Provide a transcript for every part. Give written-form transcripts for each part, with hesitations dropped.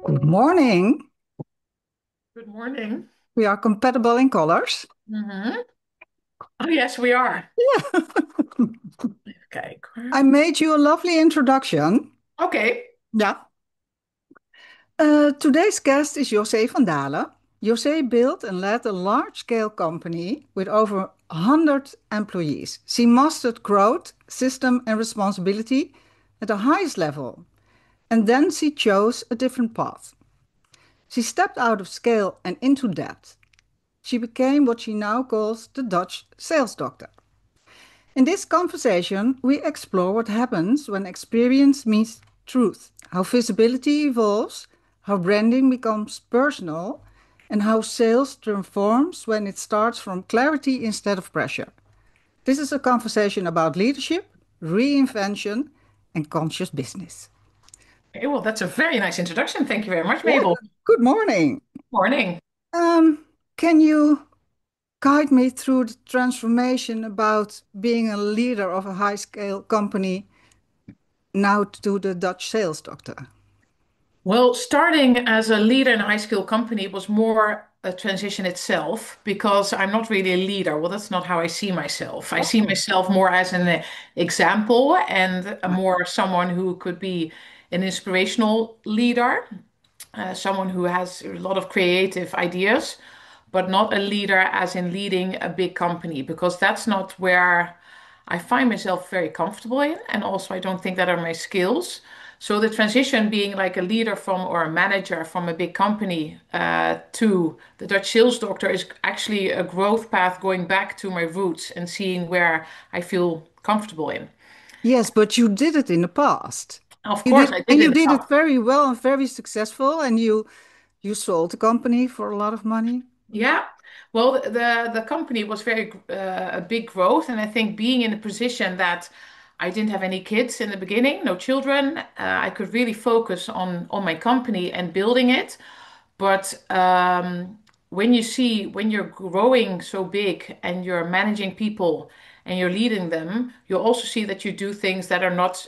Good morning. Good morning. We are compatible in colors. Hmm. Oh, yes, we are. Yeah. Okay. I made you a lovely introduction. Okay. Yeah. Today's guest is Jose van Dalen. Jose built and led a large-scale company with over 100 employees. She mastered growth, system, and responsibility at the highest level. And then she chose a different path. She stepped out of scale and into depth. She became what she now calls the Dutch sales doctor. In this conversation, we explore what happens when experience meets truth, how visibility evolves, how branding becomes personal, and how sales transforms when it starts from clarity instead of pressure. This is a conversation about leadership, reinvention, and conscious business. Okay, well, that's a very nice introduction. Thank you very much, Yeah, Mabel. good morning. Morning. Can you guide me through the transformation about being a leader of a high scale company now to the Dutch sales doctor? Well, starting as a leader in a high skill company was more a transition itself because I'm not really a leader. Well, that's not how I see myself. I see Oh, myself more as an example and a right. more someone who could be an inspirational leader, someone who has a lot of creative ideas, but not a leader as in leading a big company, because that's not where I find myself very comfortable in. And also, I don't think that are my skills. So the transition being like a leader from or a manager from a big company to the Dutch sales doctor is actually a growth path going back to my roots and seeing where I feel comfortable in. Yes, but you did it in the past. Of You course, did, I did and it in you the did it past. very well and very successful, and you sold the company for a lot of money. Yeah. Well, the company was very a big growth, and I think being in a position that I didn't have any kids in the beginning, no children, I could really focus on my company and building it. But when you see when you're growing so big and you're managing people and you're leading them, you also see that you do things that are not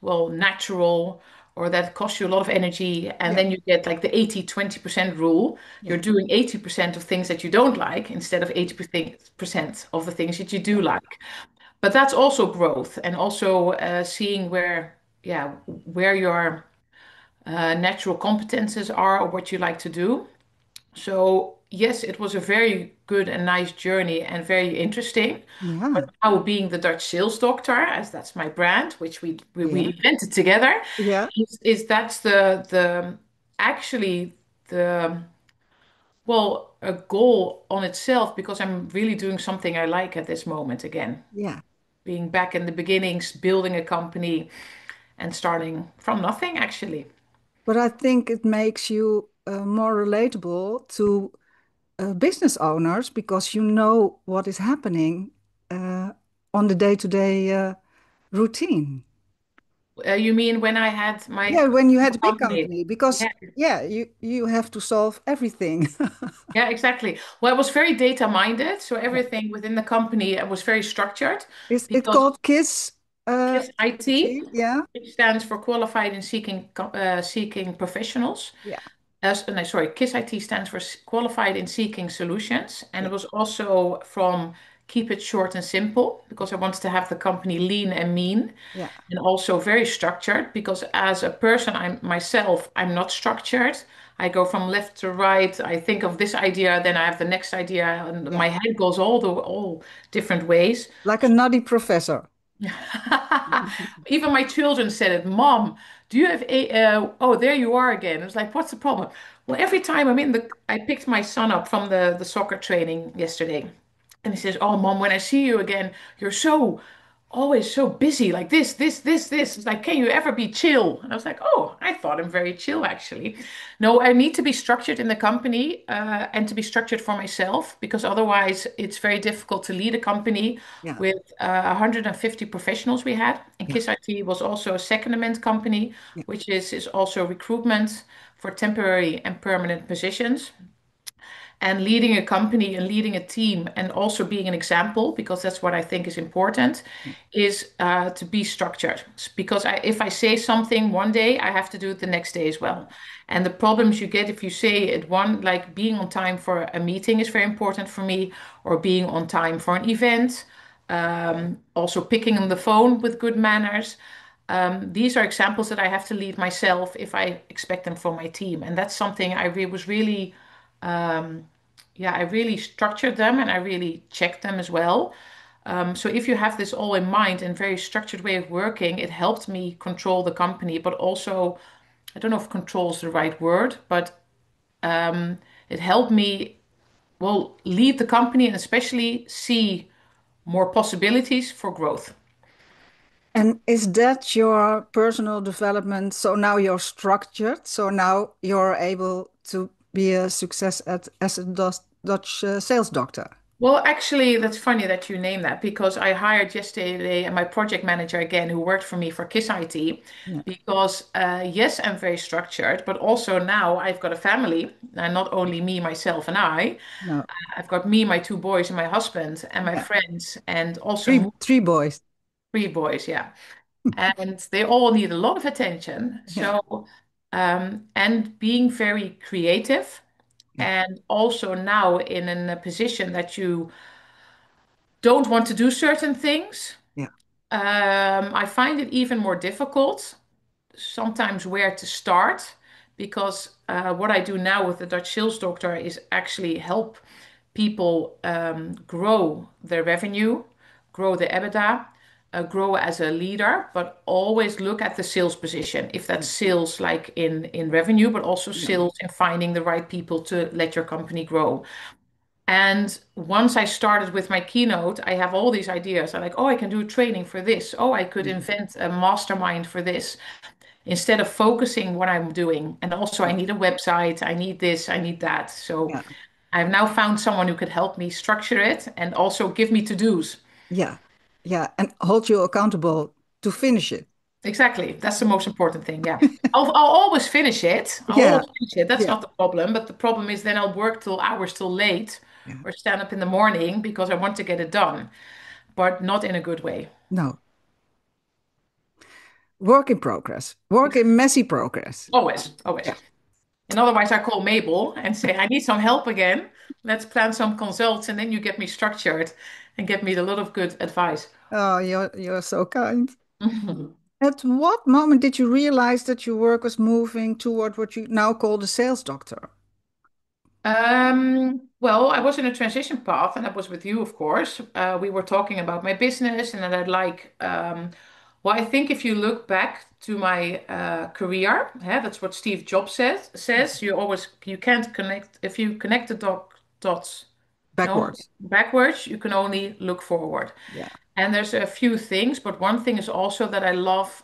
well natural or that cost you a lot of energy. And Yeah, then you get like the 80-20% rule. You're yeah, doing 80% of things that you don't like instead of 80% of the things that you do yeah, like. But that's also growth and also seeing where, yeah, where your natural competences are or what you like to do. So, yes, it was a very good and nice journey and very interesting. yeah, But now being the Dutch sales doctor, as that's my brand, which we yeah, invented together, yeah, is that's the actually the well a goal on itself because I'm really doing something I like at this moment again. yeah. Being back in the beginnings, building a company and starting from nothing actually. But I think it makes you more relatable to business owners because you know what is happening uh, on the day-to-day routine. You mean when I had my Yeah, when you had a big company? company, because Yeah. yeah, you have to solve everything. Yeah, exactly. Well, I was very data minded, so Yeah. everything within the company was very structured Is it because called KISS? KISS IT, IT? Yeah, which stands for Qualified in Seeking Professionals. yeah, No, sorry, KISS IT stands for Qualified in Seeking Solutions, and yeah, it was also from Keep It Short and Simple because I wanted to have the company lean and mean, yeah, and also very structured because as a person, I'm not structured. I go from left to right. I think of this idea, then I have the next idea, and yeah. my head goes all different ways. Like a nutty professor. Even my children said it, Mom, do you have a, oh, there you are again. It was like, what's the problem? Well, every time I picked my son up from the soccer training yesterday. And he says, Oh, Mom, when I see you again, you're always so busy, like this. It's like, can you ever be chill? And I was like, Oh, I thought I'm very chill, actually. No, I need to be structured in the company and to be structured for myself because otherwise it's very difficult to lead a company Yeah, with 150 professionals we had. And yeah, KISS IT was also a secondment company, yeah, which is also recruitment for temporary and permanent positions. And leading a company and leading a team and also being an example, because that's what I think is important, is to be structured. Because if I say something one day, I have to do it the next day as well. And the problems you get if you say it one, like being on time for a meeting is very important for me, or being on time for an event, also picking on the phone with good manners. These are examples that I have to lead myself if I expect them from my team. And that's something was really yeah, I really structured them and I really checked them as well. So if you have this all in mind and very structured way of working, it helped me control the company, but also, I don't know if control is the right word, but it helped me, well, lead the company and especially see more possibilities for growth. And is that your personal development? So now you're structured. So now you're able to be a success at as a Dutch sales doctor. Well, actually, that's funny that you name that because I hired yesterday my project manager again, who worked for me for Kiss IT. Yeah. Because yes, I'm very structured, but also now I've got a family, and not only me, myself, and I. No. I've got me, my two boys, and my husband, and my Yeah. friends, and also Three boys. three boys. Yeah, and they all need a lot of attention. Yeah. So, and being very creative, Yeah. and also now in a position that you don't want to do certain things. Yeah. I find it even more difficult sometimes where to start because what I do now with the Dutch sales doctor is actually help people grow their revenue, grow the EBITDA, grow as a leader, but always look at the sales position. If that's sales like in revenue, but also Yeah. sales in finding the right people to let your company grow. And once I started with my keynote, I have all these ideas. I'm like, oh, I can do training for this. Oh, I could Yeah. invent a mastermind for this instead of focusing what I'm doing. And also, I Yeah. need a website. I need this. I need that. So Yeah. I've now found someone who could help me structure it and also give me to-dos. Yeah. Yeah. And hold you accountable to finish it. Exactly. That's the most important thing. Yeah. I'll always finish it. I'll Yeah. always finish it. That's Yeah. not the problem. But the problem is then I'll work till hours till late Yeah. or stand up in the morning because I want to get it done, but not in a good way. No. Work in progress. Work in messy progress. Always, always. Yeah. And otherwise, I call Mabel and say, I need some help again. Let's plan some consults, and then you get me structured and get me a lot of good advice. Oh, you're so kind. At what moment did you realize that your work was moving toward what you now call the sales doctor? Well, I was in a transition path, and I was with you, of course. We were talking about my business, and that I'd like. Well, I think if you look back to my career, yeah, that's what Steve Jobs says you can't connect if you connect the dots. No, Backwards. backwards, you can only look forward. Yeah. And there's a few things, but one thing is also that I love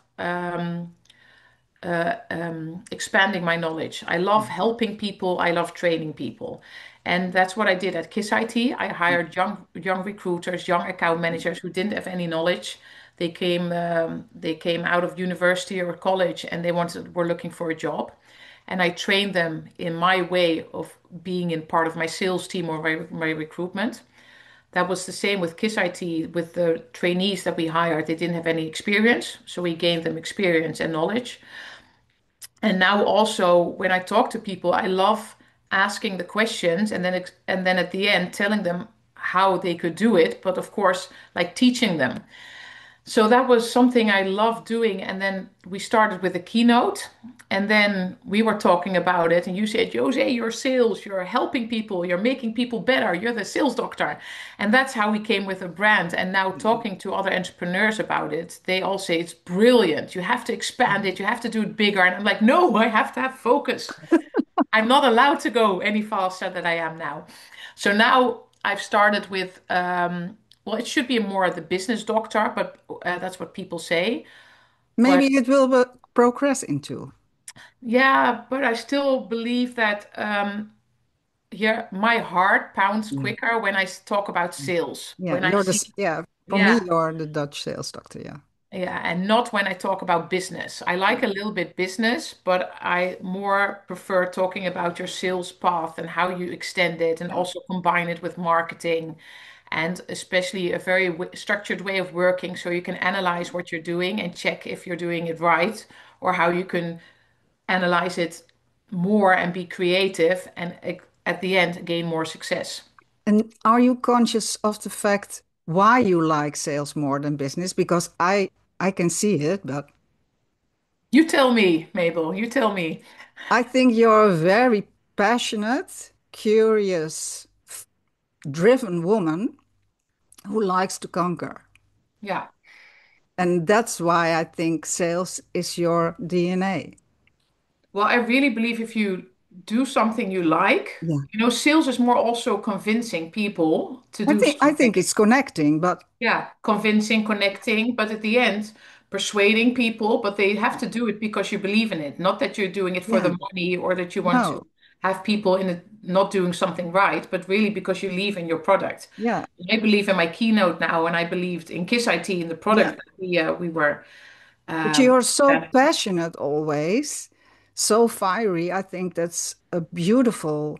expanding my knowledge. I love Yeah. helping people. I love training people. And that's what I did at Kiss IT. I Yeah. hired young recruiters, young account managers who didn't have any knowledge. They came out of university or college and were looking for a job. And I trained them in my way of being in part of my sales team or my recruitment. That was the same with Kiss IT, with the trainees that we hired. They didn't have any experience, so we gained them experience and knowledge. And now also when I talk to people, I love asking the questions and then at the end telling them how they could do it, but of course, like teaching them. So that was something I loved doing. And then we started with a keynote. And then we were talking about it. And you said, Jose, you're sales, you're helping people, you're making people better, you're the sales doctor. And that's how we came with a brand. And now talking to other entrepreneurs about it, they all say it's brilliant. You have to expand it, you have to do it bigger. And I'm like, no, I have to have focus. I'm not allowed to go any faster than I am now. So now I've started with, well, it should be more the business doctor, but that's what people say. But Maybe it will progress into. yeah, but I still believe that here my heart pounds Yeah. quicker when I talk about sales. Yeah. When I You're see, yeah. For me, yeah, you're the Dutch sales doctor. Yeah. Yeah, and not when I talk about business. I like a little bit business, but I more prefer talking about your sales path and how you extend it and Yeah. also combine it with marketing and especially a very structured way of working so you can analyze what you're doing and check if you're doing it right or how you can analyze it more and be creative and at the end gain more success. And are you conscious of the fact why you like sales more than business? Because I can see it, but You tell me, Mabel, you tell me. I think you're a very passionate, curious, driven woman who likes to conquer. Yeah. And that's why I think sales is your DNA. Well, I really believe if you do something you like, Yeah. sales is more also convincing people to I do think I something. think it's connecting, but Yeah, convincing, connecting, but at the end, persuading people, but they have to do it because you believe in it, not that you're doing it for yeah, the money or that you want to no, have people in it not doing something right, but really because you believe in your product. yeah, I believe in my keynote now, and I believed in Kiss IT in the yeah. product that we were. But Um, you're so yeah, passionate always, so fiery. I think that's a beautiful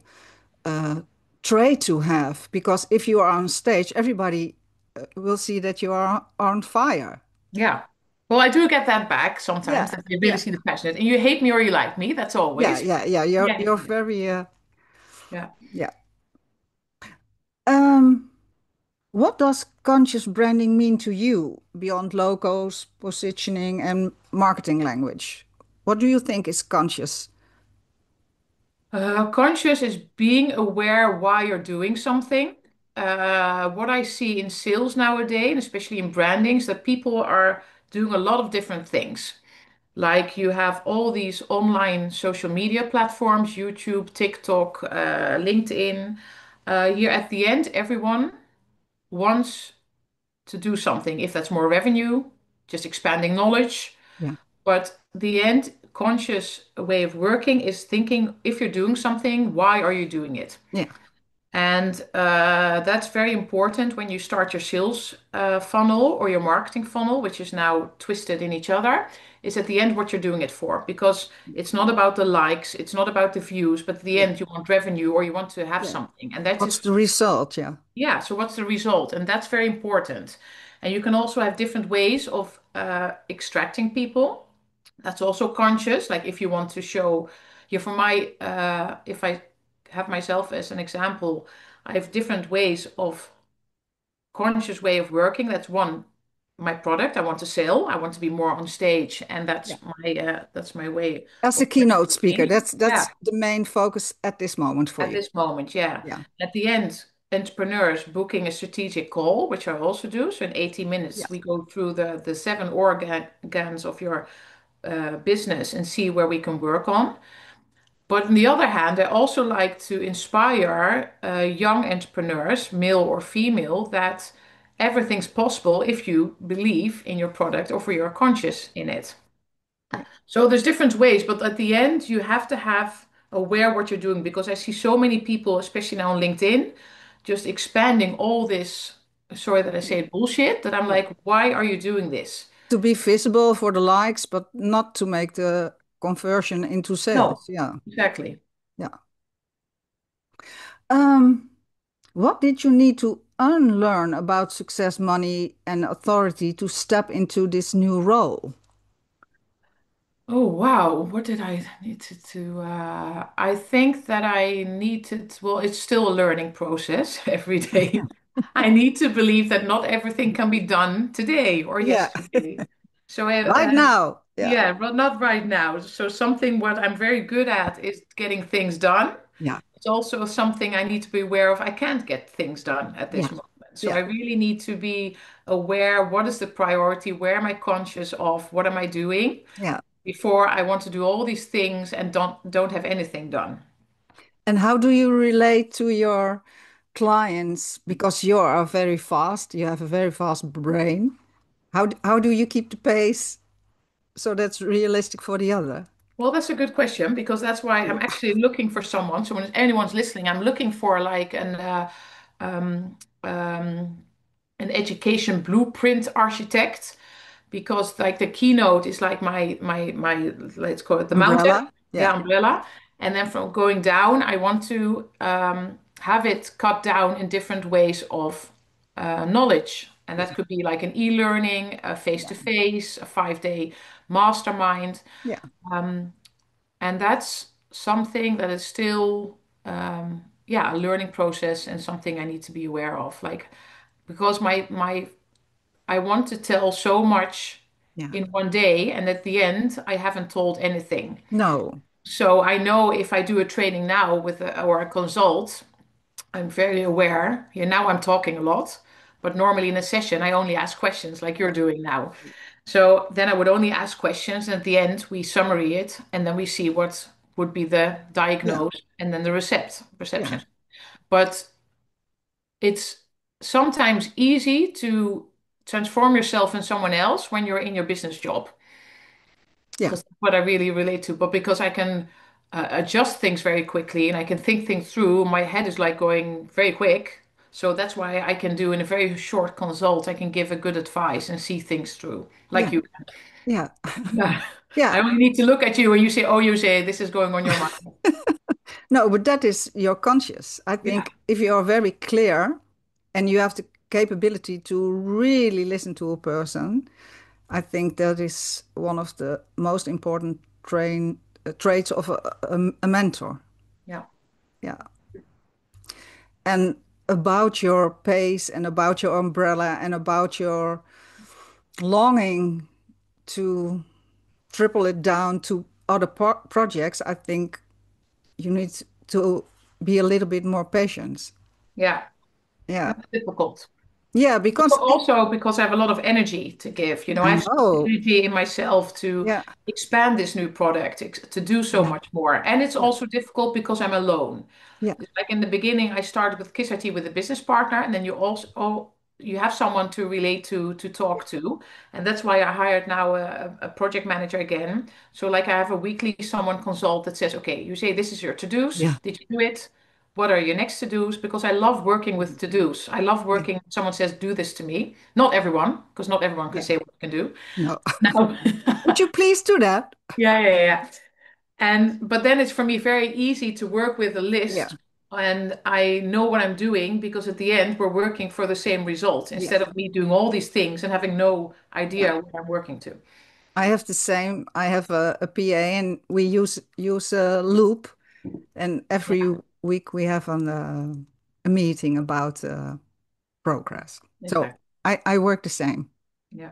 uh, trait to have because if you are on stage, everybody will see that you are on fire. yeah. Well, I do get that back sometimes Yeah, that you really yeah, see the passionate, and you hate me or you like me. That's yeah, always. yeah, yeah. You're Yeah, you're very yeah. yeah. Um, what does conscious branding mean to you beyond logos, positioning, and marketing language? What do you think is conscious? Conscious is being aware why you're doing something. What I see in sales nowadays, and especially in branding, is that people are doing a lot of different things. Like you have all these online social media platforms, YouTube, TikTok, LinkedIn. Here at the end, everyone wants to do something. If that's more revenue, just expanding knowledge. Yeah, But the end conscious way of working is thinking if you're doing something, why are you doing it? yeah, And that's very important when you start your sales funnel or your marketing funnel, which is now twisted in each other, is at the end what you're doing it for. Because it's not about the likes, it's not about the views, but at the yeah, end you want revenue or you want to have yeah. something. And that What's is, the result? Yeah, yeah, so what's the result? And that's very important. And you can also have different ways of extracting people. That's also conscious. Like if you want to show, yeah, for my, if I have myself as an example, I have different ways of conscious way of working. That's one, my product I want to sell. I want to be more on stage, and yeah. that's my way As a of keynote speaker, working. that's Yeah, the main focus at this moment for at you. this moment, yeah. Yeah, At the end, entrepreneurs booking a strategic call, which I also do. So in 80 yeah, minutes, we go through the seven organs of your business and see where we can work on. But on the other hand, I also like to inspire young entrepreneurs, male or female, that everything's possible if you believe in your product or for you're conscious in it. yeah, So there's different ways, but at the end, you have to have aware what you're doing because I see so many people, especially now on LinkedIn, just expanding all this, sorry that I yeah, say it, bullshit, that I'm yeah. like, why are you doing this? To be visible for the likes, but not to make the conversion into No, sales. Yeah, exactly. yeah. Um, what did you need to unlearn about success, money, and authority to step into this new role? Oh wow, what did I need I think that I needed, well, it's still a learning process every day. I need to believe that not everything can be done today or Yeah, yesterday. So right now. Yeah, yeah, well, not right now. So something what I'm very good at is getting things done. yeah, It's also something I need to be aware of. I can't get things done at yeah, this moment. So yeah, I really need to be aware, what is the priority? Where am I conscious of? What am I doing? yeah. Before I want to do all these things and don't have anything done. And how do you relate to your clients? Because you are very fast, you have a very fast brain. How do you keep the pace so that's realistic for the other? Well, that's a good question because that's why I'm actually looking for someone. So when anyone's listening, I'm looking for like um, um, an education blueprint architect because like the keynote is like my let's call it the mountain, Umbrella. yeah, Yeah. umbrella. And then from going down, I want to have it cut down in different ways of knowledge. And Yeah. that could be like an e-learning, a Yeah. face-to-face, a 5-day mastermind. Yeah. Um, and that's something that is still, yeah, a learning process and something I need to be aware of. Like, because I want to tell so much Yeah. in one day, and at the end, I haven't told anything. No. So I know if I do a training now with or a consult, I'm very aware. Here now I'm talking a lot, but normally in a session I only ask questions like you're doing now. So then I would only ask questions, and at the end we summary it, and then we see what would be the Yeah. diagnose and then the Yeah. reception. But it's sometimes easy to transform yourself in someone else when you're in your business job, Yeah. because that's what I really relate to. But because I can adjust things very quickly and I can think things through, my head is like going very quick. So that's why I can do in a very short consult, I can give a good advice and see things through, like Yeah. you. Yeah. Yeah. I Yeah. only need to look at you and you say, oh, you say this is going on your mind. No, but that is your conscious. I Yeah. think if you are very clear and you have the capability to really listen to a person, I think that is one of the most important traits of a mentor. Yeah. Yeah. And about your pace and about your umbrella and about your longing to triple it down to other projects, I think you need to be a little bit more patient. Yeah. Yeah. That's difficult. Yeah, because Also, because I have a lot of energy to give, I I have so much know. energy in myself to Yeah. expand this new product, to do so Yeah. much more. And it's Yeah. also difficult because I'm alone. Yeah. Like in the beginning, I started with Kiss IT with a business partner, and then you also you have someone to relate to talk to, and that's why I hired now a project manager again. So like I have a weekly someone consult that says, okay, you say this is your to-dos. Yeah. Did you do it? What are your next to-dos? Because I love working with to-dos. I love Yeah. working. Someone says, do this to me. Not everyone, because not everyone can Yeah. say what you can do. No. Now, Would you please do that? yeah. And but then it's for me very easy to work with a Yeah. list and I know what I'm doing because at the end we're working for the same result Yeah. instead of me doing all these things and having no Yeah. idea what I'm working to. I have the same. I have a PA and we use a loop and every Yeah, week we have a meeting about progress. So exactly. I work the same. Yeah.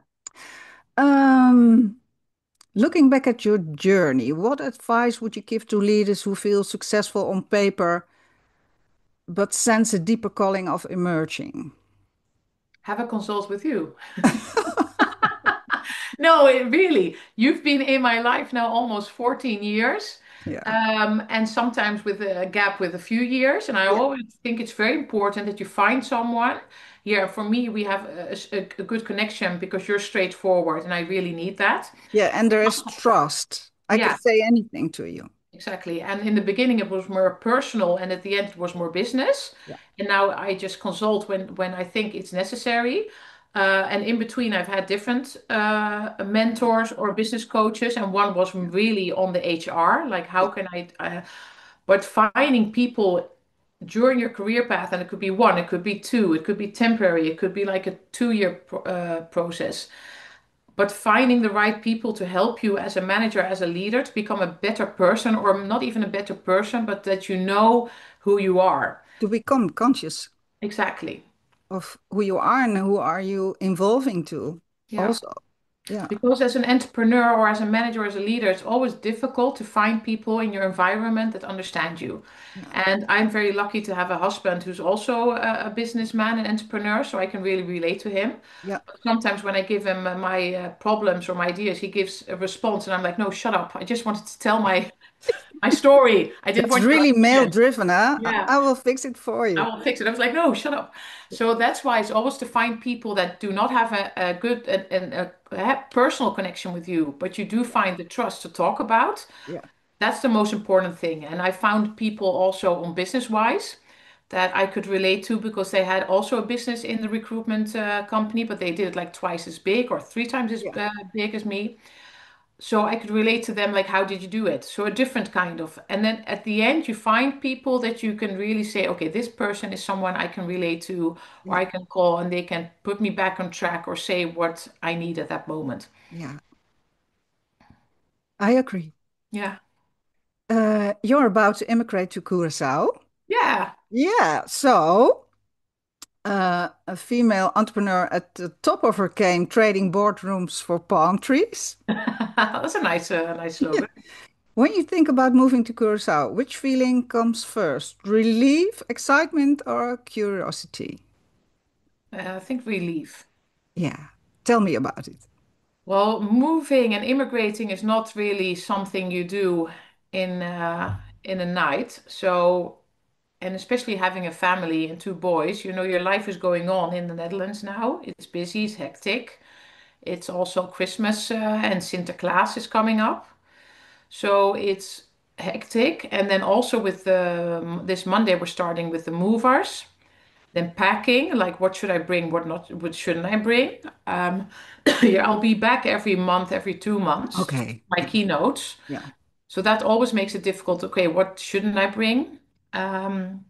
Um, Looking back at your journey, what advice would you give to leaders who feel successful on paper but sense a deeper calling of emerging? Have a consult with you. No, really, you've been in my life now almost 14 years, Yeah. and sometimes with a gap with a few years. And I Yeah. always think it's very important that you find someone. Here, for me, we have a good connection because you're straightforward, and I really need that. Yeah, and there is trust. I can Yeah, say anything to you. exactly. And in the beginning, it was more personal, and at the end, it was more business. Yeah. And now I just consult when I think it's necessary. And in between, I've had different mentors or business coaches, and one was Yeah. really on the HR, like how Yeah. can I? But finding people during your career path, and it could be one, it could be two, it could be temporary, it could be like a 2-year process. But finding the right people to help you as a manager, as a leader, to become a better person, or not even a better person, but that you know who you are. To become conscious Exactly. of who you are and who are you involving to Yeah. also. Yeah. Because as an entrepreneur or as a manager, as a leader, it's always difficult to find people in your environment that understand you. Yeah. And I'm very lucky to have a husband who's also a businessman and entrepreneur, so I can really relate to him. Yeah. But sometimes when I give him my problems or my ideas, he gives a response, and I'm like, "No, shut up! I just wanted to tell my story. I didn't That's want you to really male understand." driven, huh? Yeah. I will fix it for I you. will fix it. I was like, no, shut up. So that's why it's always to find people that do not have a good a personal connection with you, but you do Yeah. find the trust to talk about. Yeah. That's the most important thing. And I found people also on business wise. that I could relate to because they had also a business in the recruitment company, but they did it like twice as big or three times as Yeah. big as me. So I could relate to them, like, how did you do it? So a different kind of. And then at the end, you find people that you can really say, okay, this person is someone I can relate to, or Yeah. I can call and they can put me back on track or say what I need at that moment. Yeah. I agree. Yeah. You're about to immigrate to Curacao. Yeah. Yeah. So, a female entrepreneur at the top of her game, trading boardrooms for palm trees. That's a nice slogan. When you think about moving to Curacao, which feeling comes first? Relief, excitement, or curiosity? I think relief. Yeah. Tell me about it. Well, moving and immigrating is not really something you do in a night. So, and especially having a family and two boys, your life is going on in the Netherlands now. It's busy, it's hectic. It's also Christmas and Sinterklaas is coming up. So it's hectic. And then also with this Monday, we're starting with the movers. Then packing, like what should I bring, what shouldn't I bring? Um, yeah, I'll be back every month, every 2 months to Okay. my Yeah. keynotes. Yeah. So that always makes it difficult. Okay, what shouldn't I bring? Um,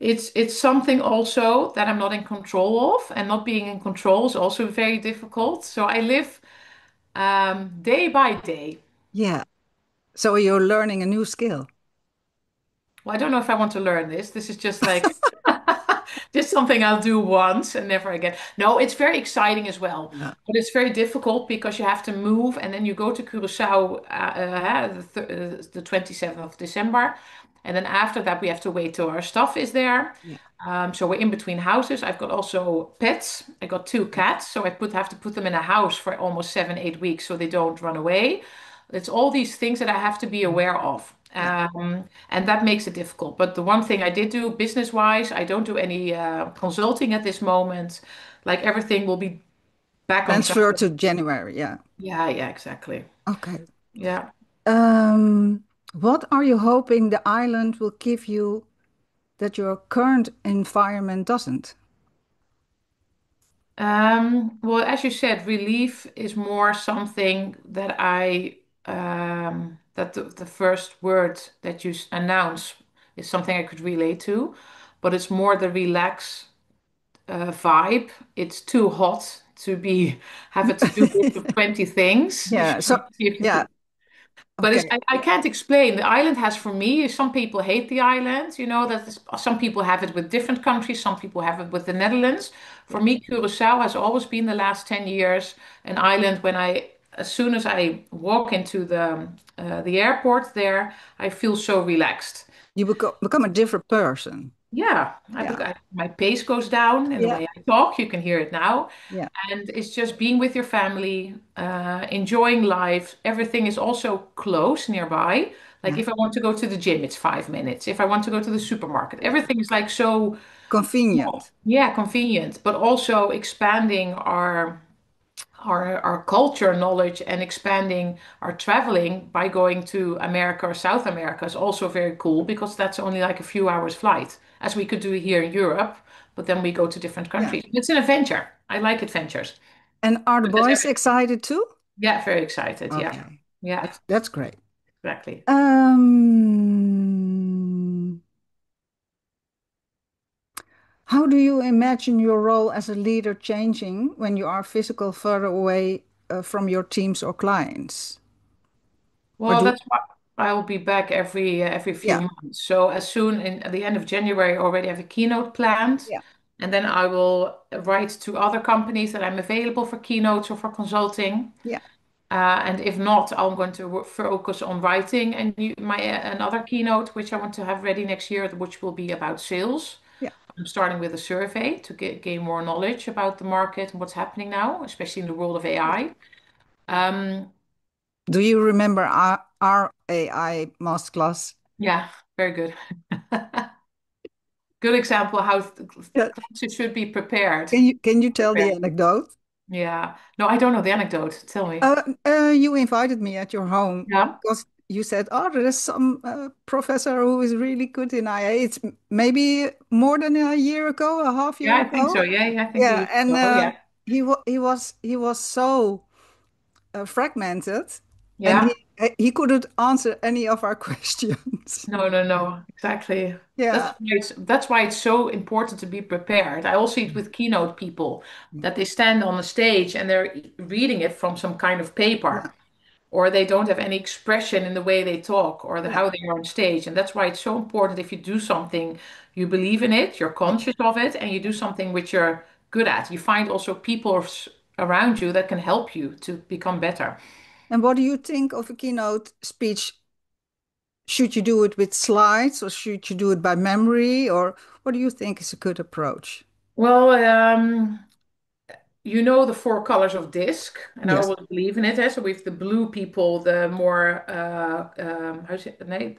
it's something also that I'm not in control of, and not being in control is also very difficult. So I live day by day. Yeah. So you're learning a new skill. Well, I don't know if I want to learn this. This is just like just something I'll do once and never again. No, it's very exciting as well, Yeah. but it's very difficult because you have to move and then you go to Curacao the 27th of December. And then after that, we have to wait till our stuff is there. Yeah. So we're in between houses. I've got also pets. I got two cats, so have to put them in a house for almost 7, 8 weeks so they don't run away. It's all these things that I have to be aware of. Yeah. And that makes it difficult. But the one thing I did do business-wise, I don't do any consulting at this moment. Like everything will be back on track. Transfer to January. Yeah. Yeah, yeah, exactly. Okay. Yeah. What are you hoping the island will give you that your current environment doesn't? Well, as you said, relief is more something that that the first word that you announce is something I could relate to, but it's more the relax vibe. It's too hot to be have a to-do list of 20 things. Yeah. So, If you yeah. could, but Okay. I can't explain. The island has for me, some people hate the island, some people have it with different countries, some people have it with the Netherlands. For Yeah. me, Curacao has always been the last 10 years an island as soon as I walk into the airport there, I feel so relaxed. You become a different person. Yeah, Yeah. my pace goes down and the Yeah. way I talk, you can hear it now. Yeah. And it's just being with your family, enjoying life. Everything is also close nearby. Like Yeah. if I want to go to the gym, it's 5 minutes. If I want to go to the supermarket, everything is like so, Convenient. yeah, convenient, but also expanding our culture knowledge and expanding our traveling by going to America or South America is also very cool because that's only like a few hours flight, as we could do here in Europe, but then we go to different Yeah. countries. It's an adventure. I like adventures. And are the But that's boys everything. excited too? Yeah, very excited. Yeah. Okay. Yeah, That's great. exactly. How do you imagine your role as a leader changing when you are physical further away from your teams or clients? Or Well, do that's why I'll be back every few yeah, months. So as soon at the end of January, I already have a keynote planned, yeah, and then I will write to other companies that I'm available for keynotes or for consulting. yeah, And if not, I'm going to focus on writing and another keynote, which I want to have ready next year, which will be about sales. yeah. I'm starting with a survey to gain more knowledge about the market and what's happening now, especially in the world of Yeah. AI. Um, Do you remember our AI masterclass? yeah, very good. Good example how Yeah. classes should be prepared. Can you tell the Prepared. anecdote? Yeah. No, I don't know the anecdote. Tell me. You invited me at your home Yeah. because you said, "Oh, there is some professor who is really good in IA." It's maybe more than a year ago, a half Yeah, year I think so. ago. Yeah, yeah, I think Yeah, you. and Oh, yeah, he was so fragmented, and yeah. he couldn't answer any of our questions. No, no, no, exactly. Yeah, That's why it's so important to be prepared. I also see it with keynote people that they stand on the stage and they're reading it from some kind of yeah, paper, or they don't have any expression in the way they talk or yeah, how they are on stage. And that's why it's so important if you do something, you believe in it, you're yeah. conscious of it, and you do something which you're good at. You find also people around you that can help you to become better. And what do you think of a keynote speech? Should you do it with slides or should you do it by memory? Or what do you think is a good approach? Well, you know the four colors of disc, and I Yes. always believe in it. Eh? So with the blue people, the more how say it? Nee,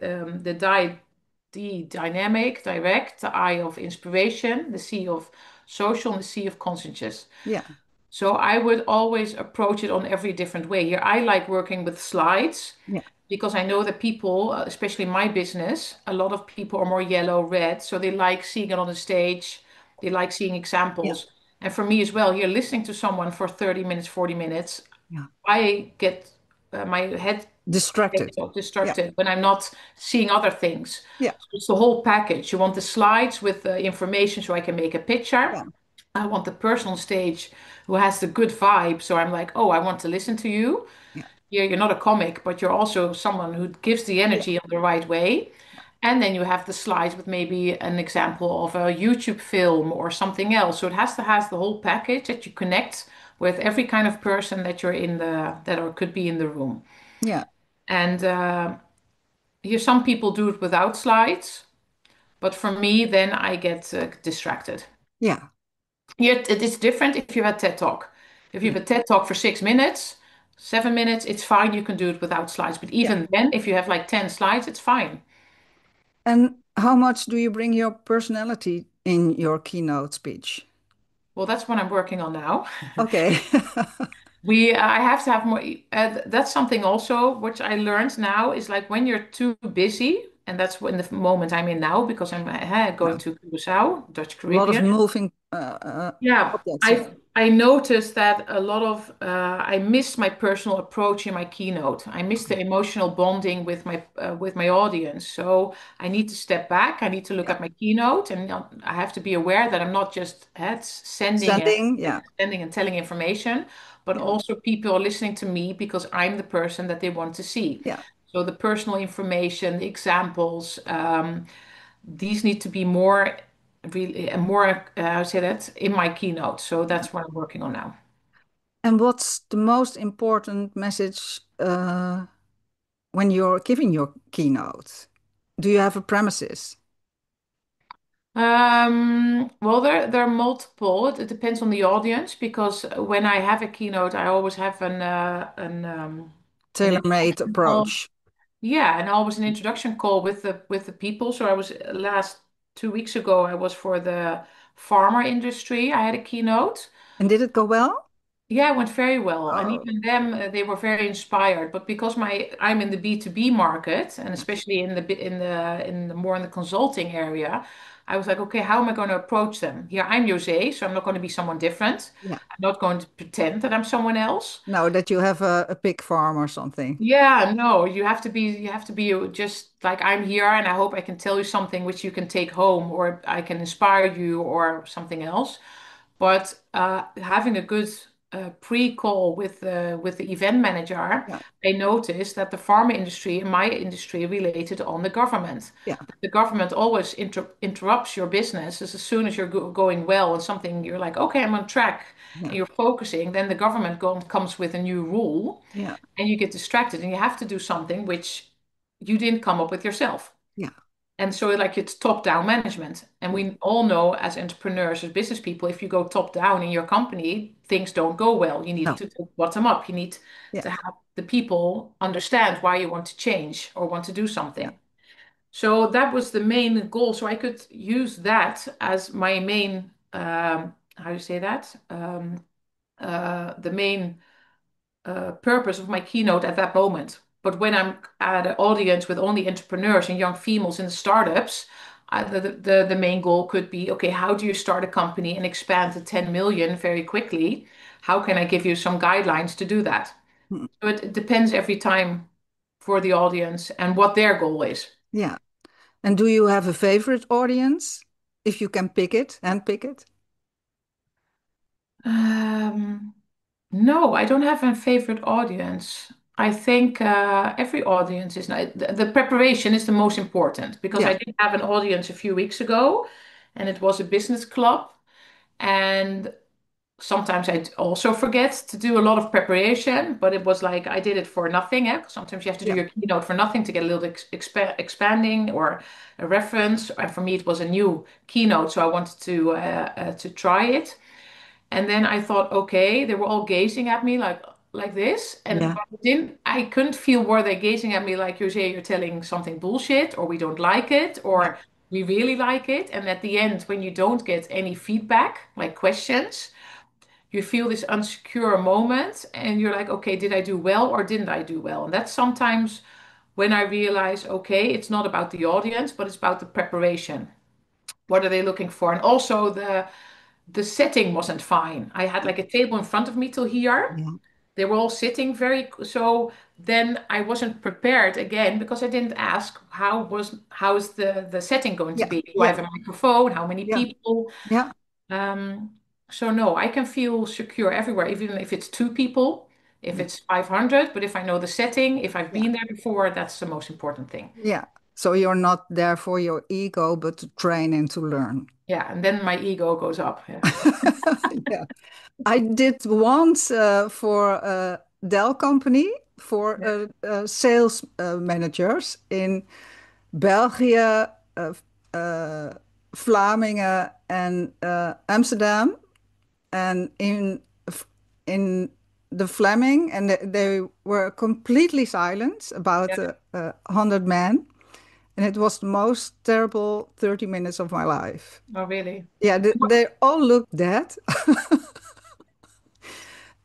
the dynamic, direct, the I of inspiration, the C of social, and the C of conscientious. Yeah. So I would always approach it on every different way. Here, I like working with slides Yeah. because I know that people, especially my business, a lot of people are more yellow, red. So they like seeing it on the stage. They like seeing Yeah. examples. And for me as well, you're listening to someone for 30 minutes, 40 minutes. Yeah. I get my head Distracted. gets Yeah. distracted when I'm not seeing other things. Yeah. So it's the whole package. You want the slides with the information so I can make a picture. Yeah. I want the person on stage who has the good vibe. So I'm like, oh, I want to listen to you. Yeah. You're not a comic, but you're also someone who gives the Yeah. energy in the right way. And then you have the slides with maybe an example of a YouTube film or something else. So it has to has the whole package that you connect with every kind of person that you're in the that or could be in the room. Yeah. And here some people do it without slides, but for me, then I get distracted. Yeah. Here it is different if you have a TED Talk. If you Yeah. have a TED Talk for 6 minutes, 7 minutes, it's fine. You can do it without slides. But Yeah. even then, if you have like 10 slides, it's fine. And how much do you bring your personality in your keynote speech? Well, that's what I'm working on now. Okay. I have to have more. That's something also which I learned now is like when you're too busy, and that's when the moment I'm in now because I'm Yeah. going to Curaçao, Dutch A lot of Caribbean. moving Yeah, objects. Yeah. I noticed that a lot of I missed my personal approach in my keynote. I missed the emotional bonding with my audience. So I need to step back. I need to look Yeah. at my keynote, and I have to be aware that I'm not just Standing. Yeah. sending and telling information, but Yeah. also people are listening to me because I'm the person that they want to see. Yeah. So the personal information, the examples. These need to be more really more I say that in my keynote. So Yeah. that's what I'm working on now. And what's the most important message when you're giving your keynote? Do you have a premises? Well, there are multiple. It depends on the audience because when I have a keynote, I always have an Tailor-made introduction call. approach. Yeah, and always an introduction call with the people. So I was last 2 weeks ago, I was for the pharma industry. I had a keynote. And did it go well? Yeah, it went very well. And Oh, even them, they were very inspired. But because I'm in the B2B market and yeah. especially in the more in the consulting area, I was like, okay, how am I going to approach them? Here, I'm Jose, so I'm not going to be someone different. Yeah. I'm not going to pretend that I'm someone else. No, that you have a pig farm or something. Yeah, no, you have to be just like I'm here and I hope I can tell you something which you can take home or I can inspire you or something else. But having a good pre-call with the event manager, Yeah. I noticed that the pharma industry and my industry related on the government. Yeah. The government always interrupts your business as soon as you're going well and something you're like, okay, I'm on track Yeah. and you're focusing, then the government comes with a new rule Yeah. and you get distracted and you have to do something which you didn't come up with yourself. Yeah. And so, like, it's top-down management. And Yeah. we all know as entrepreneurs, as business people, if you go top-down in your company, things don't go well. You need No. to go bottom up. You need Yeah. to have the people understand why you want to change or want to do Yeah. something. So that was the main goal. So I could use that as my main, how do you say that? The main purpose of my keynote at that moment. But when I'm at an audience with only entrepreneurs and young females in the startups, the main goal could be, okay, how do you start a company and expand to 10 million very quickly? How can I give you some guidelines to do that? Mm. So it depends every time for the audience and what their goal is. Yeah. And do you have a favorite audience? If you can pick it and pick it? Um, no, I don't have a favorite audience. I think every audience is nice. The preparation is the most important because I Yeah. did have an audience a few weeks ago, and it was a business club. And sometimes I also forget to do a lot of preparation, but it was like I did it for nothing. Eh? Sometimes you have to do Yeah. your keynote for nothing to get a little expanding or a reference. And for me, it was a new keynote, so I wanted to try it. And then I thought, okay, they were all gazing at me like this, and Yeah. but I couldn't feel were they gazing at me like Jose, you're telling something bullshit, or we don't like it, Yeah. or we really like it. And at the end, when you don't get any feedback, like questions, you feel this unsecure moment, and you're like, okay, did I do well or didn't I do well? And that's sometimes when I realize, okay, it's not about the audience, but it's about the preparation. What are they looking for? And also the setting wasn't fine. I had like a table in front of me till here. Yeah. They were all sitting very so then I wasn't prepared again because I didn't ask how is the setting going to Yeah. be? Do I Yeah. have a microphone? How many Yeah. people? Yeah. So no, I can feel secure everywhere, even if it's two people, if Yeah. it's 500, but if I know the setting, if I've Yeah. been there before, that's the most important thing. Yeah. So you're not there for your ego, but to train and to learn. Yeah, and then my ego goes up. Yeah. Yeah. I did once for a Dell company for sales managers in België, uh, Vlamingen, and Amsterdam. And in the Fleming, and they were completely silent, about Yeah. 100 men, and it was the most terrible 30 minutes of my life. Oh, really? Yeah, they all looked dead,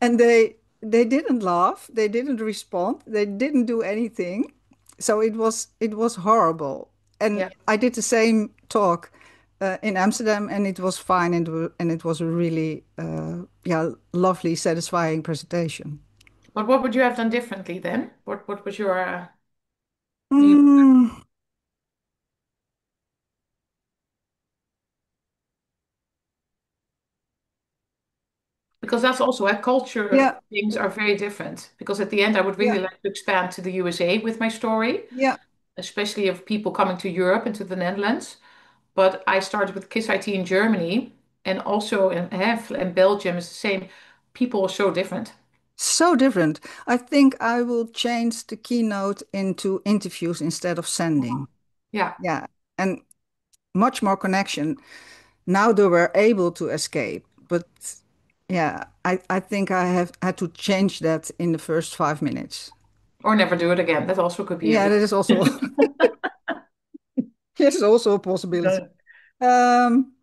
and they didn't laugh, they didn't respond, they didn't do anything. So it was horrible. And Yeah. I did the same talk in Amsterdam, and it was fine, and it was a really yeah, lovely, satisfying presentation. But what would you have done differently then? What was your you know, Mm, because that's also a culture yeah, things are very different. Because at the end, I would yeah, really like to expand to the USA with my story, yeah. especially of people coming to Europe and to the Netherlands. But I started with KISS IT in Germany and also in Belgium is the same. People are so different. So different. I think I will change the keynote into interviews instead of sending. Yeah. Yeah, and much more connection. Now they were able to escape, but yeah, I think I have had to change that in the first 5 minutes. Or never do it again. That also could be a Yeah, good. that is also it's also a possibility. Yeah. Um,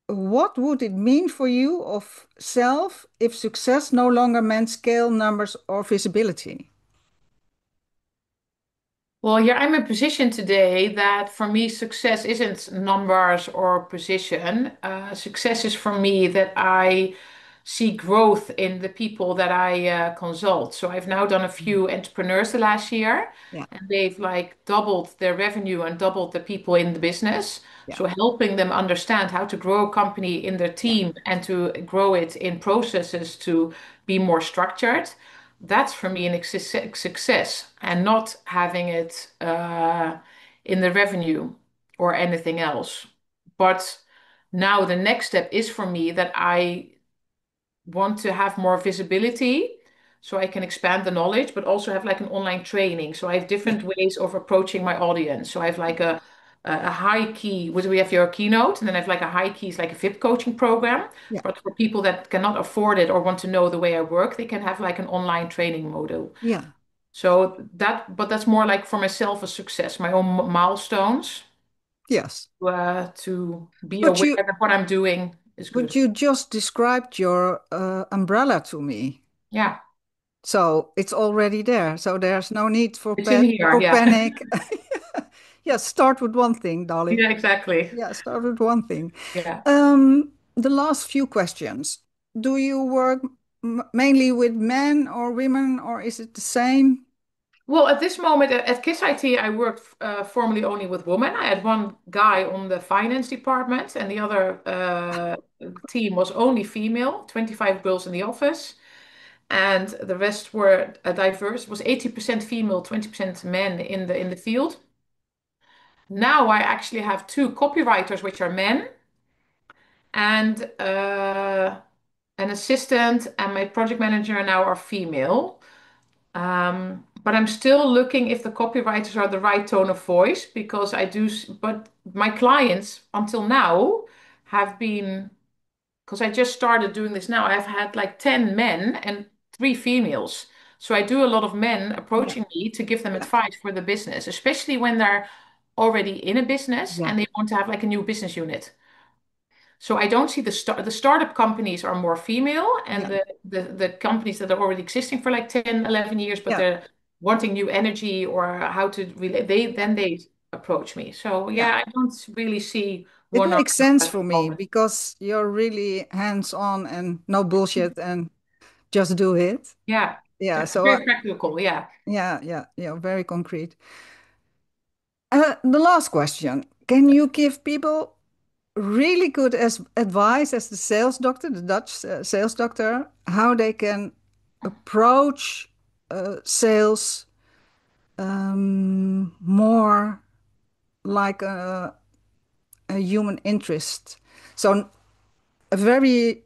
what would it mean for you of self if success no longer meant scale, numbers, or visibility? Well, yeah, I'm in a position today that for me, success isn't numbers or position. Success is for me that I see growth in the people that I consult. So I've now done a few entrepreneurs the last year, Yeah, and they've like doubled their revenue and doubled the people in the business. yeah, So helping them understand how to grow a company in their yeah, team and to grow it in processes to be more structured. That's for me an success and not having it in the revenue or anything else. But now the next step is for me that I want to have more visibility so I can expand the knowledge, but also have like an online training. So I have yeah, different ways of approaching my audience. So I have like a high key, which we have your keynote, and then I have like a high key, is like a VIP coaching program. yeah, But for people that cannot afford it or want to know the way I work, they can have like an online training model. yeah. So that, but that's more like for myself a success, my own milestones Yes. to be But aware you that what I'm doing is but good. you just described your umbrella to me. Yeah. So it's already there. So there's no need It's in here. for Yeah. panic. Yeah, start with one thing, darling. Yeah, exactly. Yeah, start with one thing. Yeah. The last few questions. Do you work mainly with men or women, or is it the same? Well, at this moment at KISS IT, I worked formerly only with women. I had one guy on the finance department, and the other team was only female, 25 girls in the office. And the rest were diverse. It was 80% female, 20% men in the field. Now I actually have two copywriters, which are men, and an assistant, and my project manager now are female. But I'm still looking if the copywriters are the right tone of voice because I do, but my clients until now have been, because I just started doing this now, I've had like 10 men and three females. So I do a lot of men Yeah, approaching me to give them yeah, advice for the business, especially when they're already in a business yeah, and they want to have like a new business unit. So I don't see the startup companies are more female and yeah, the companies that are already existing for like 10, 11 years, but yeah, they're wanting new energy or how to really they yeah, then they approach me. So yeah. yeah, I don't really see It one or makes the sense other at for the me moment. because you're really hands-on and no bullshit and just do it. Yeah. Yeah, so Very practical, yeah. yeah, yeah, yeah, very concrete. The last question. Can you give people really good as advice as the sales doctor, the Dutch sales doctor, how they can approach sales more like a human interest? So a very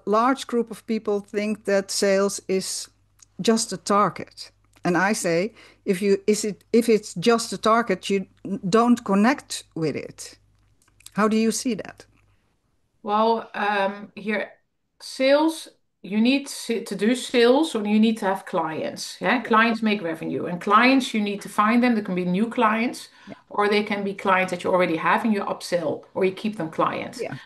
large group of people think that sales is just a target. And I say, if it's just a target, you don't connect with it. How do you see that? Well, here, sales, you need to do sales or you need to have clients. Yeah, Yeah, clients make revenue, and clients, you need to find them. There can be new clients, yeah, or they can be clients that you already have and you upsell or you keep them clients. yeah,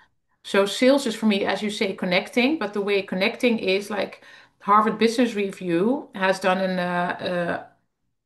So sales is for me, as you say, connecting, but the way connecting is like Harvard Business Review has done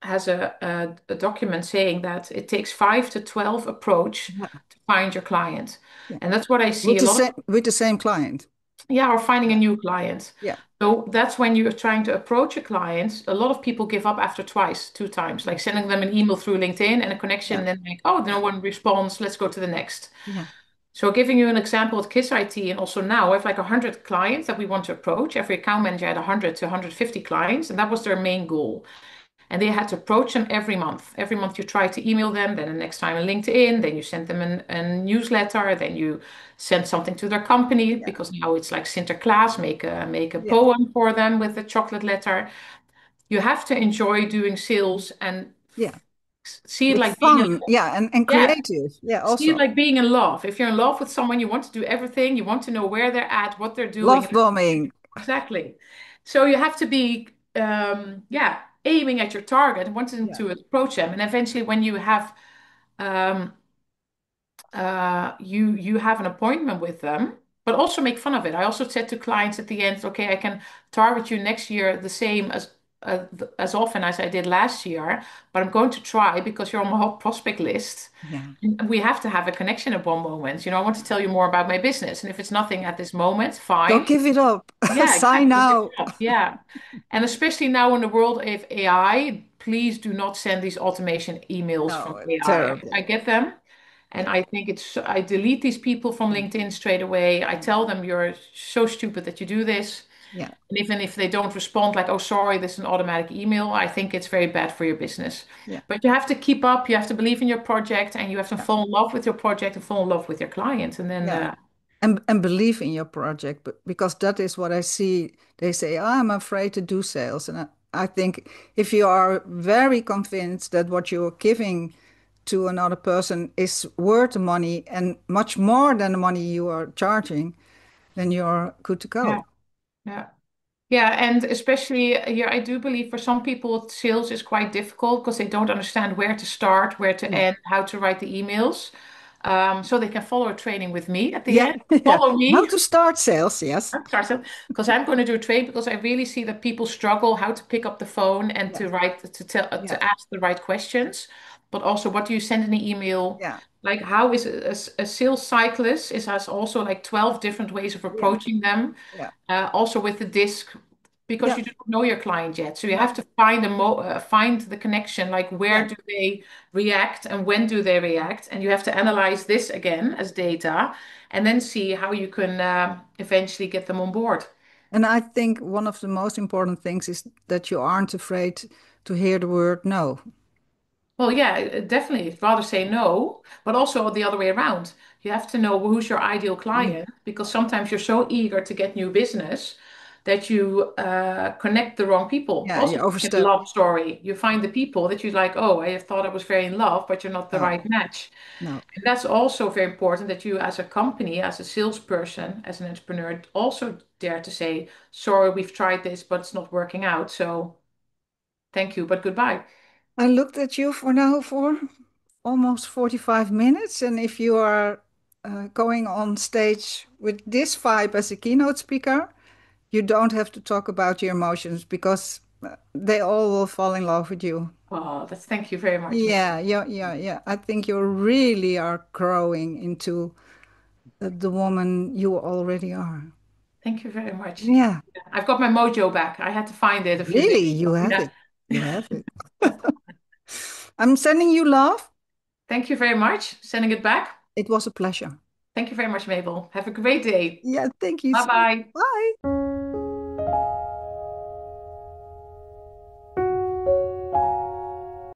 has a document saying that it takes 5 to 12 approach yeah, to find your client. yeah. And that's what I see a lot of, With the same client. yeah, or finding a Yeah, new client. yeah, So that's when you're trying to approach a client. A lot of people give up after twice, 2 times, like yeah, sending them an email through LinkedIn and a connection, yeah, and then like, oh, yeah, no one responds, let's go to the next. yeah, So giving you an example at Kiss IT, and also now I have like 100 clients that we want to approach. Every account manager had 100 to 150 clients, and that was their main goal. And they had to approach them every month. Every month you try to email them, then the next time on LinkedIn, then you send them a newsletter, then you send something to their company yeah, because now it's like Sinterklaas, make a yeah, poem for them with a chocolate letter. You have to enjoy doing sales and yeah. see it With like being a fun, yeah, and yeah, creative, yeah, see it also. like being in love. If you're in love with someone, you want to do everything. You want to know where they're at, what they're doing. Love bombing. Exactly. So you have to be, yeah, aiming at your target and wanting Yeah, to approach them. And eventually, when you have, um, you have an appointment with them, but also make fun of it. I also said to clients at the end, okay, I can target you next year the same as often as I did last year, but I'm going to try because you're on my hot prospect list. yeah. And we have to have a connection at one moment. You know, I want to tell you more about my business, and if it's nothing at this moment, Don't fine. give it up. Yeah, Sign exactly. Give now. it up. Yeah. And especially now in the world of AI, please do not send these automation emails from No, AI. I terrible. get them. And Yeah, I think I delete these people from yeah, LinkedIn straight away. I yeah, tell them you're so stupid that you do this. yeah, And even if they don't respond, like, oh, sorry, this is an automatic email, I think it's very bad for your business. yeah, But you have to keep up, you have to believe in your project, and you have to yeah, fall in love with your project and fall in love with your client. And then, yeah. And believe in your project, but because that is what I see. They say, "Oh, I'm afraid to do sales," and I think if you are very convinced that what you're giving to another person is worth the money and much more than the money you are charging, then you're good to yeah, go. yeah. Yeah, and especially here, I do believe for some people, sales is quite difficult because they don't understand where to start, where to Yeah, end, how to write the emails. so they can follow a training with me at the Yeah, end. yeah. Follow How me. to start sales, yes. Because I'm going to do a trade because I really see that people struggle how to pick up the phone and Yes, to yeah, ask the right questions, but also what do you send in an email? yeah, Like how is a sales cyclist has also like 12 different ways of yeah, approaching them. yeah, Also with the disc because yeah. you don't know your client yet, so you have No. to find the connection, like where Yeah. do they react and when do they react, and you have to analyze this again as data and then see how you can eventually get them on board. And I think one of the most important things is that you aren't afraid to hear the word no. Well, yeah, definitely. Rather say no, but also the other way around. You have to know who's your ideal Mm. client because sometimes you're so eager to get new business that you connect the wrong people. Yeah, you Also, in a overstep. love story, you find the people that you like, oh, I thought I was very in love, but you're not the No, right match. no. And that's also very important that you, as a company, as a salesperson, as an entrepreneur, also dare to say, sorry, we've tried this, but it's not working out. So thank you, but goodbye. I looked at you for now for almost 45 minutes. And if you are going on stage with this vibe as a keynote speaker, you don't have to talk about your emotions because they all will fall in love with you. Oh, that's thank you very much, Mabel. Yeah, yeah, yeah, yeah. I think you really are growing into the woman you already are. Thank you very much. Yeah, Yeah, I've got my mojo back. I had to find it a few days really, you ago. have Yeah. it. You have it. I'm sending you love. Thank you very much. Sending it back. It was a pleasure. Thank you very much, Mabel. Have a great day. Yeah, thank you Bye so. bye. Bye.